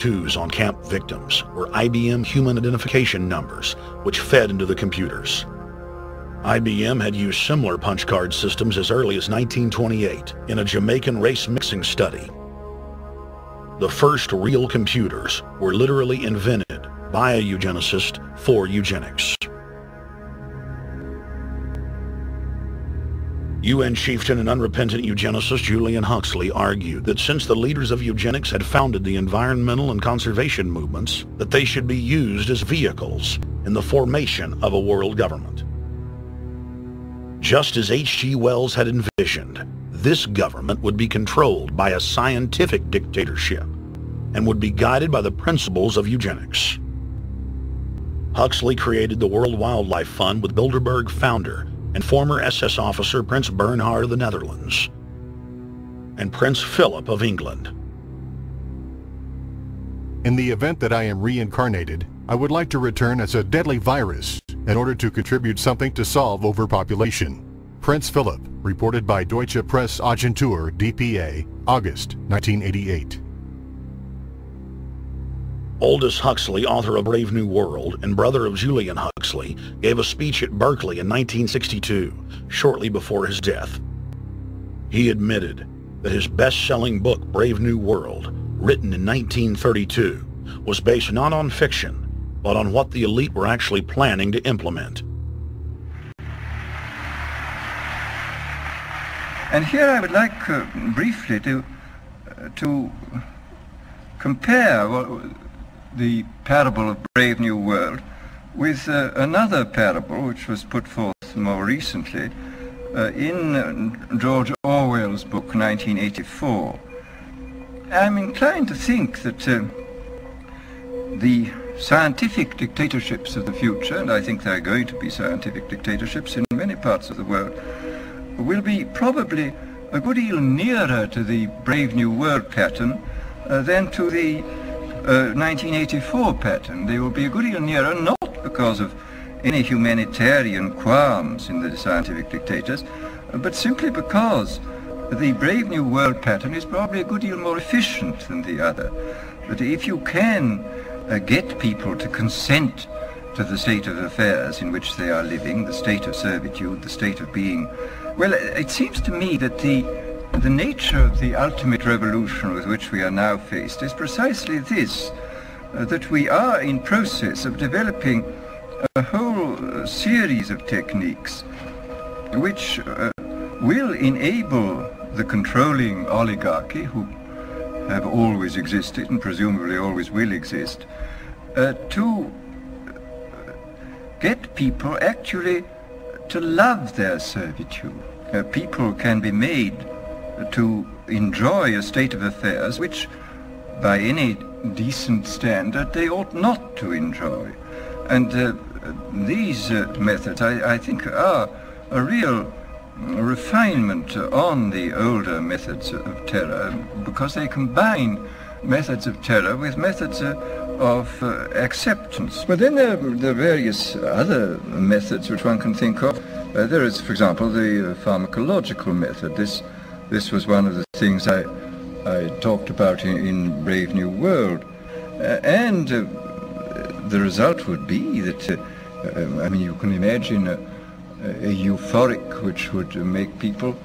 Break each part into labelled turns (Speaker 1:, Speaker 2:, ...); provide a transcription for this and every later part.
Speaker 1: tattoos on camp victims were IBM human identification numbers, which fed into the computers. IBM had used similar punch card systems as early as 1928 in a Jamaican race mixing study. The first real computers were literally invented by a eugenicist for eugenics. UN chieftain and unrepentant eugenicist Julian Huxley argued that since the leaders of eugenics had founded the environmental and conservation movements, that they should be used as vehicles in the formation of a world government. Just as H.G. Wells had envisioned, this government would be controlled by a scientific dictatorship and would be guided by the principles of eugenics. Huxley created the World Wildlife Fund with Bilderberg founder and former SS officer Prince Bernhard of the Netherlands and Prince Philip of England.
Speaker 2: In the event that I am reincarnated, I would like to return as a deadly virus in order to contribute something to solve overpopulation. Prince Philip, reported by Deutsche Presse-Agentur DPA, August 1988.
Speaker 1: Aldous Huxley, author of Brave New World and brother of Julian Huxley, gave a speech at Berkeley in 1962, shortly before his death. He admitted that his best-selling book, Brave New World, written in 1932, was based not on fiction, but on what the elite were actually planning to implement.
Speaker 3: And here I would like briefly to compare the parable of Brave New World with another parable which was put forth more recently in George Orwell's book 1984. I'm inclined to think that the scientific dictatorships of the future, and I think there are going to be scientific dictatorships in many parts of the world, will be probably a good deal nearer to the Brave New World pattern than to the 1984 pattern. They will be a good deal nearer, not because of any humanitarian qualms in the scientific dictators, but simply because the Brave New World pattern is probably a good deal more efficient than the other. But if you can get people to consent to the state of affairs in which they are living, the state of servitude, the state of being, well, it seems to me that the nature of the ultimate revolution with which we are now faced is precisely this, that we are in process of developing a whole series of techniques which will enable the controlling oligarchy, who have always existed and presumably always will exist, to get people actually to love their servitude. People can be made to enjoy a state of affairs which, by any decent standard, they ought not to enjoy. And these methods, I think, are a real refinement on the older methods of terror, because they combine methods of terror with methods of acceptance. But then there are various other methods which one can think of. There is, for example, the pharmacological method. This was one of the things I talked about in Brave New World. And the result would be that, I mean, you can imagine a euphoric which would make people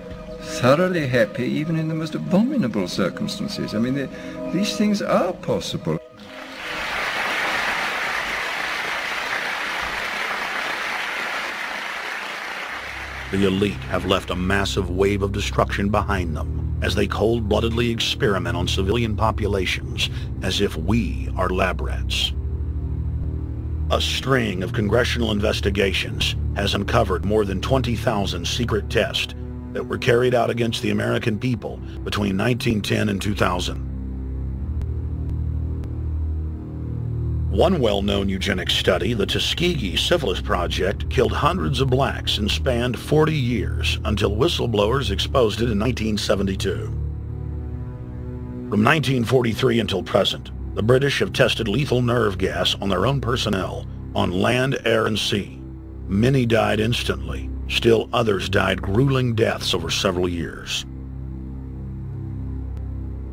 Speaker 3: thoroughly happy even in the most abominable circumstances. I mean, these things are possible.
Speaker 1: The elite have left a massive wave of destruction behind them as they cold-bloodedly experiment on civilian populations as if we are lab rats. A string of congressional investigations has uncovered more than 20,000 secret tests that were carried out against the American people between 1910 and 2000. One well-known eugenics study, the Tuskegee Syphilis Project, killed hundreds of blacks and spanned 40 years until whistleblowers exposed it in 1972. From 1943 until present, the British have tested lethal nerve gas on their own personnel, on land, air, and sea. Many died instantly. Still others died grueling deaths over several years.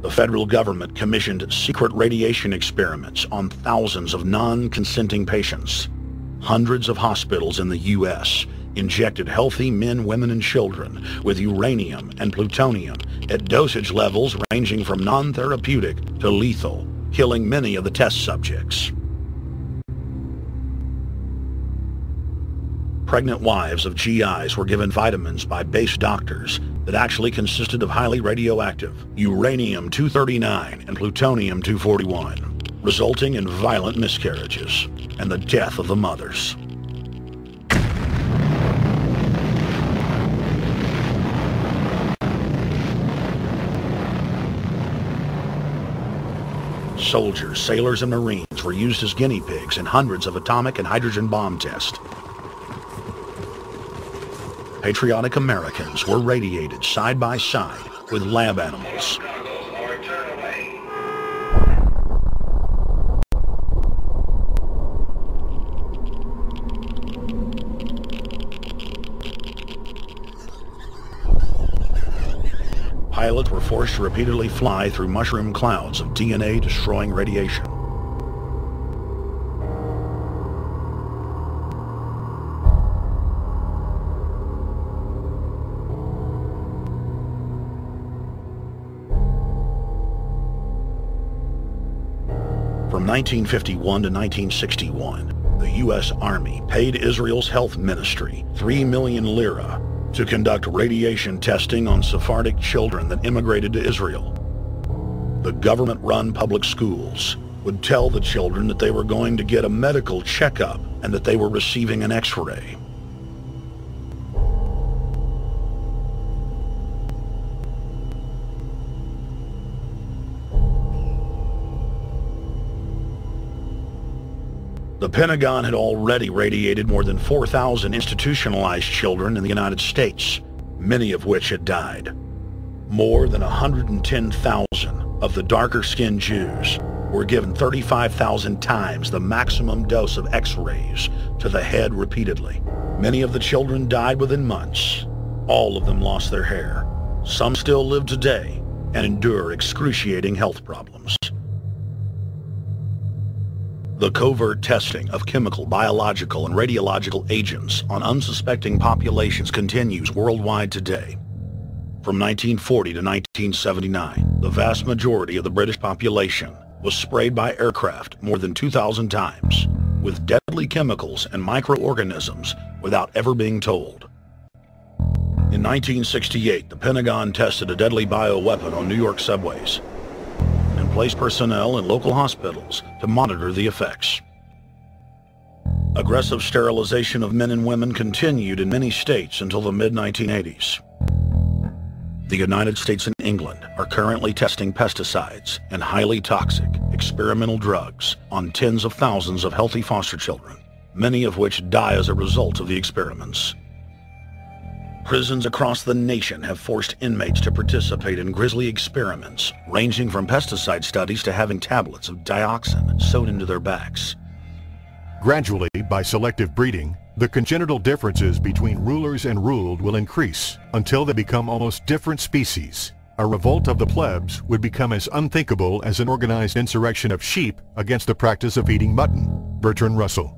Speaker 1: The federal government commissioned secret radiation experiments on thousands of non-consenting patients. Hundreds of hospitals in the U.S. injected healthy men, women, and children with uranium and plutonium at dosage levels ranging from non-therapeutic to lethal, killing many of the test subjects. Pregnant wives of GIs were given vitamins by base doctors that actually consisted of highly radioactive uranium-239 and plutonium-241, resulting in violent miscarriages and the death of the mothers. Soldiers, sailors, and Marines were used as guinea pigs in hundreds of atomic and hydrogen bomb tests. Patriotic Americans were radiated side by side with lab animals. Pilots were forced to repeatedly fly through mushroom clouds of DNA-destroying radiation. From 1951 to 1961, the U.S. Army paid Israel's health ministry 3 million lira to conduct radiation testing on Sephardic children that immigrated to Israel. The government-run public schools would tell the children that they were going to get a medical checkup and that they were receiving an X-ray. The Pentagon had already radiated more than 4,000 institutionalized children in the United States, many of which had died. More than 110,000 of the darker-skinned Jews were given 35,000 times the maximum dose of X-rays to the head repeatedly. Many of the children died within months. All of them lost their hair. Some still live today and endure excruciating health problems. The covert testing of chemical, biological, and radiological agents on unsuspecting populations continues worldwide today. From 1940 to 1979, the vast majority of the British population was sprayed by aircraft more than 2,000 times with deadly chemicals and microorganisms without ever being told. In 1968, the Pentagon tested a deadly bioweapon on New York subways and placed personnel in local hospitals to monitor the effects. Aggressive sterilization of men and women continued in many states until the mid-1980s. The United States and England are currently testing pesticides and highly toxic experimental drugs on tens of thousands of healthy foster children, many of which die as a result of the experiments. Prisons across the nation have forced inmates to participate in grisly experiments, ranging from pesticide studies to having tablets of dioxin sewn into their backs.
Speaker 2: Gradually, by selective breeding, the congenital differences between rulers and ruled will increase until they become almost different species. A revolt of the plebs would become as unthinkable as an organized insurrection of sheep against the practice of eating mutton. Bertrand Russell.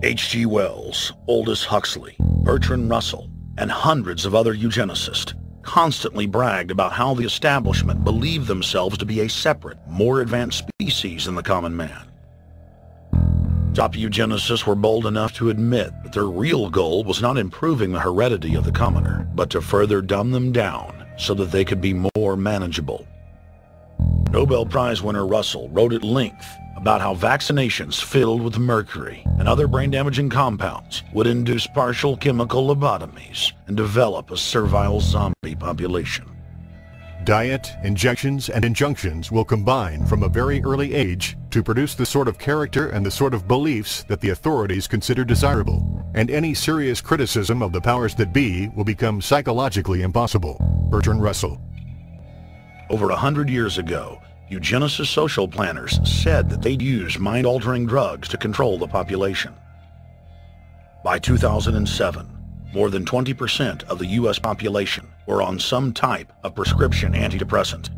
Speaker 1: H.G. Wells, Aldous Huxley, Bertrand Russell, and hundreds of other eugenicists constantly bragged about how the establishment believed themselves to be a separate, more advanced species than the common man. Top eugenicists were bold enough to admit that their real goal was not improving the heredity of the commoner, but to further dumb them down so that they could be more manageable. Nobel Prize winner Russell wrote at length about how vaccinations filled with mercury and other brain-damaging compounds would induce partial chemical lobotomies and develop a servile zombie population.
Speaker 2: Diet, injections, and injunctions will combine from a very early age to produce the sort of character and the sort of beliefs that the authorities consider desirable, and any serious criticism of the powers that be will become psychologically impossible. Bertrand Russell.
Speaker 1: Over 100 years ago, eugenicist social planners said that they'd use mind-altering drugs to control the population. By 2007, more than 20% of the U.S. population were on some type of prescription antidepressant.